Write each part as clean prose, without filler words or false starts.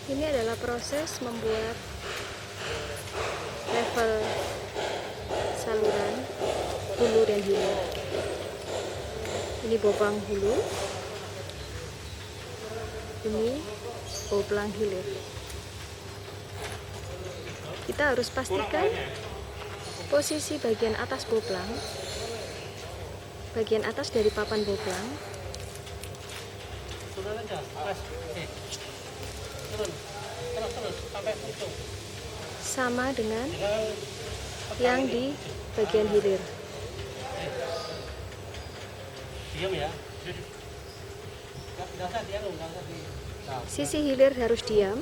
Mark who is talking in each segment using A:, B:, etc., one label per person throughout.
A: Ini adalah proses membuat level saluran hulu dan hilir. Ini boplang hulu, ini boplang hilir. Kita harus pastikan posisi bagian atas boplang, bagian atas dari papan boplang sama dengan yang di bagian hilir. Sisi hilir harus diam.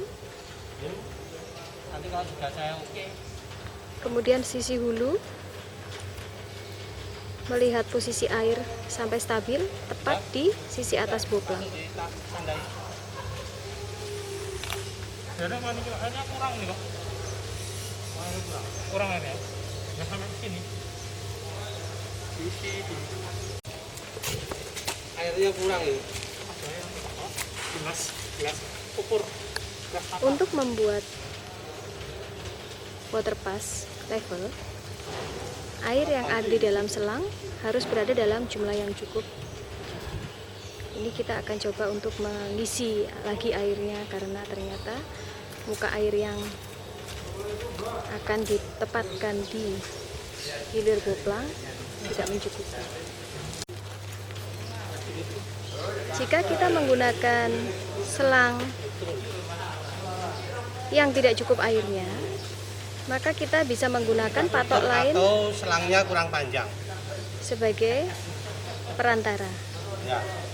A: Kemudian sisi hulu melihat posisi air sampai stabil tepat di sisi atas boplang.
B: Kurang nih, Pak. Kurang airnya. Nggak sampai sini. Airnya kurang ini. Gelas ukur.
A: Untuk membuat water pass level, air yang ada di dalam selang harus berada dalam jumlah yang cukup. Ini kita akan coba untuk mengisi lagi airnya karena ternyata muka air yang akan ditempatkan di hilir boplang tidak mencukupi. Jika kita menggunakan selang yang tidak cukup airnya, maka kita bisa menggunakan patok lain
B: atau selangnya kurang panjang
A: sebagai perantara.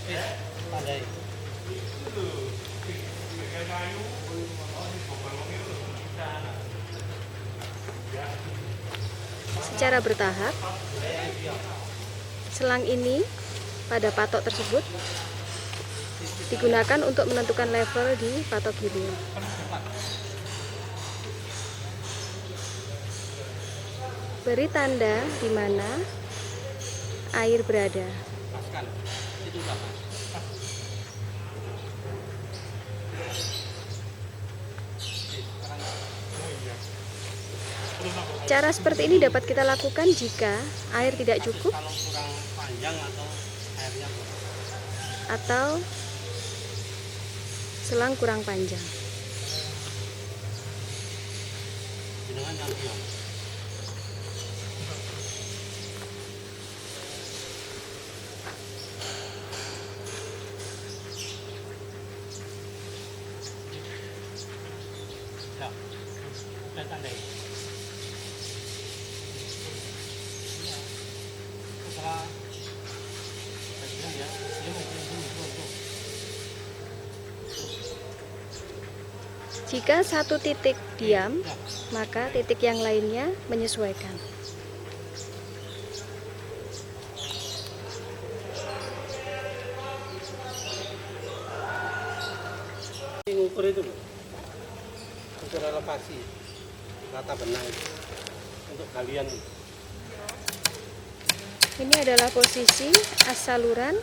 B: ya. Pandai.
A: Secara bertahap, selang ini pada patok tersebut digunakan untuk menentukan level di patok hilir. Beri tanda di mana air berada. Cara seperti ini dapat kita lakukan jika air tidak cukup
B: Kalau kurang panjang atau airnya kurang.
A: atau selang kurang panjang.
B: Jenengan nyampe. Ya. Udah tandai. Setelah ya,
A: Jika satu titik diam, maka titik yang lainnya menyesuaikan.
B: ngukur itu loh, ukur elevasi rata benang itu untuk galian.
A: Ini adalah posisi as saluran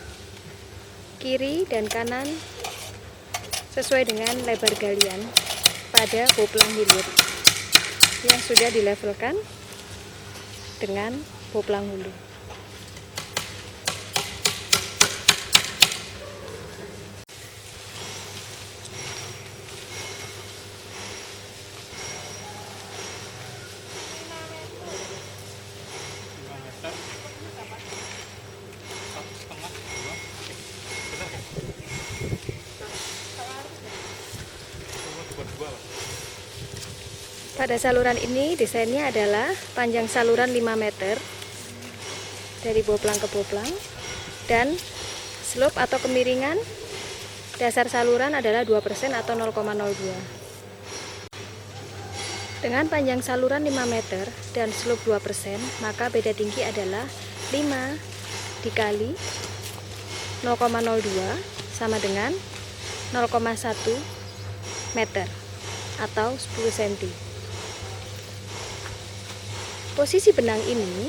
A: kiri dan kanan sesuai dengan lebar galian pada boplang hilir yang sudah dilevelkan dengan boplang hulu. Pada saluran ini desainnya adalah panjang saluran 5 meter dari boplang ke boplang dan slope atau kemiringan dasar saluran adalah 2% atau 0,02. Dengan panjang saluran 5 meter dan slope 2%, maka beda tinggi adalah 5 dikali 0,02 sama dengan 0,1 meter atau 10 cm. Posisi benang ini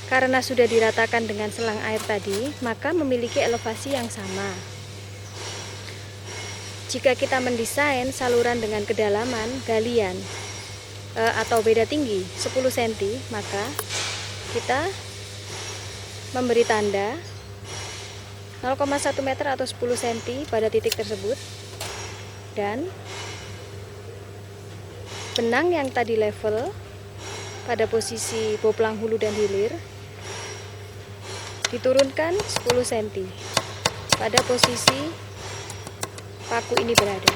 A: karena sudah diratakan dengan selang air tadi, maka memiliki elevasi yang sama. jika kita mendesain saluran dengan kedalaman galian atau beda tinggi 10 cm, maka kita memberi tanda 0,1 meter atau 10 cm pada titik tersebut, dan benang yang tadi level pada posisi boplang hulu dan hilir diturunkan 10 cm pada posisi paku ini berada.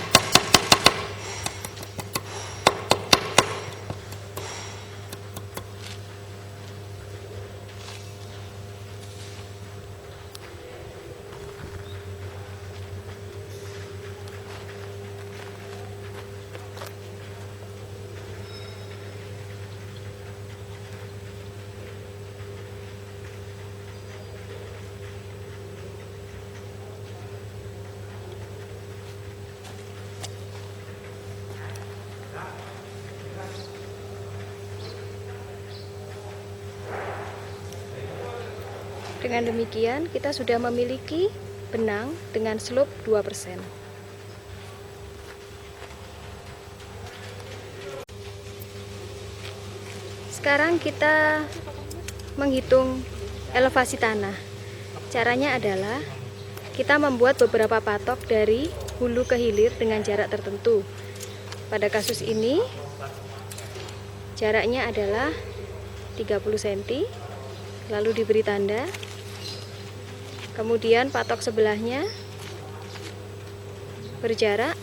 A: Dengan demikian, kita sudah memiliki benang dengan slope 2%. Sekarang kita menghitung elevasi tanah. Caranya adalah kita membuat beberapa patok dari hulu ke hilir dengan jarak tertentu. Pada kasus ini, jaraknya adalah 30 cm, lalu diberi tanda. Kemudian patok sebelahnya berjarak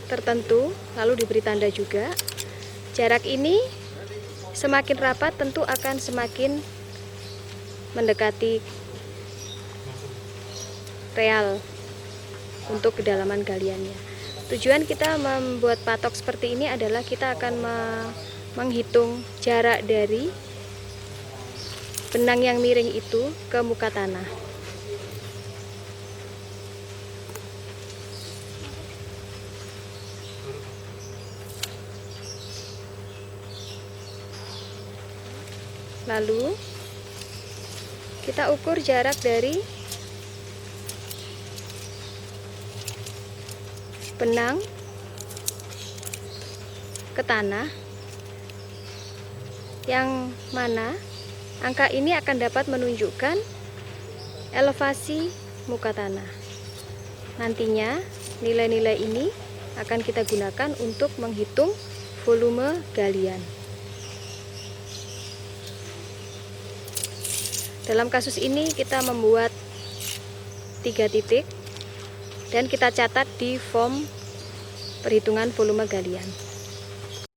A: tertentu, lalu diberi tanda juga. Jarak ini semakin rapat tentu akan semakin mendekati real untuk kedalaman galiannya. Tujuan kita membuat patok seperti ini adalah kita akan menghitung jarak dari benang yang miring itu ke muka tanah. Lalu kita ukur jarak dari benang ke tanah, yang mana angka ini akan dapat menunjukkan elevasi muka tanah. Nantinya nilai-nilai ini akan kita gunakan untuk menghitung volume galian. Dalam kasus ini kita membuat 3 titik dan kita catat di form perhitungan volume galian.